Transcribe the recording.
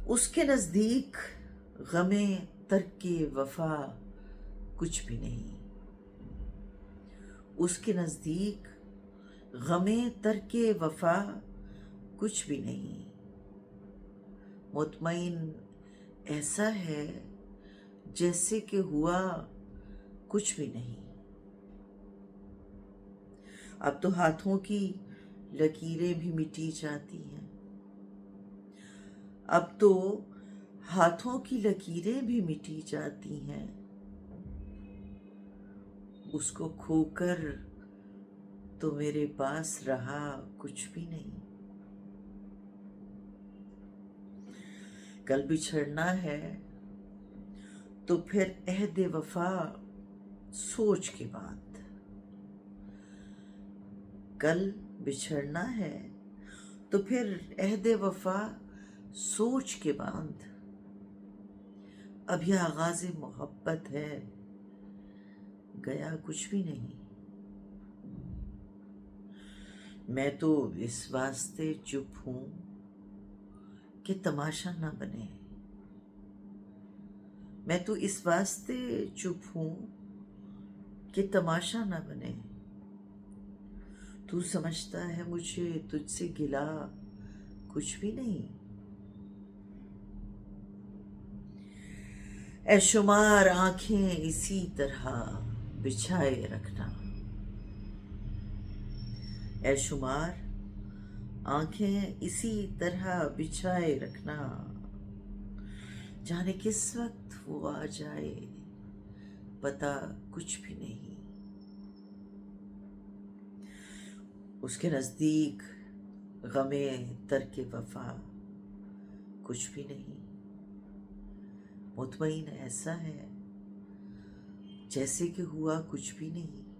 اس کے نزدیک غم ترک وفا کچھ بھی نہیں، اس کے نزدیک غم ترک وفا کچھ بھی نہیں۔ مطمئن ایسا ہے جیسے کہ ہوا کچھ بھی نہیں۔ اب تو ہاتھوں کی لکیریں بھی مٹی جاتی ہیں، اب تو ہاتھوں کی لکیریں بھی مٹی جاتی ہیں، اس کو کھو کر تو میرے پاس رہا کچھ بھی نہیں۔ کل بچھڑنا ہے تو پھر عہد وفا سوچ کے بعد، کل بچھڑنا ہے تو پھر عہد وفا سوچ کے بعد، ابھی آغاز محبت ہے گیا کچھ بھی نہیں۔ میں تو اس واسطے چپ ہوں کہ تماشا نہ بنے، میں تو اس واسطے چپ ہوں کہ تماشا نہ بنے۔ تو سمجھتا ہے مجھے تجھ سے گلا کچھ بھی نہیں۔ اے شمار آنکھیں اسی طرح بچھائے رکھنا، اے شمار آنکھیں اسی طرح بچھائے رکھنا، جانے کس وقت وہ آ جائے پتہ کچھ بھی نہیں۔ اس کے نزدیک غم ترک وفا کچھ بھی نہیں۔ مطمئن ایسا ہے جیسے کہ ہوا کچھ بھی نہیں۔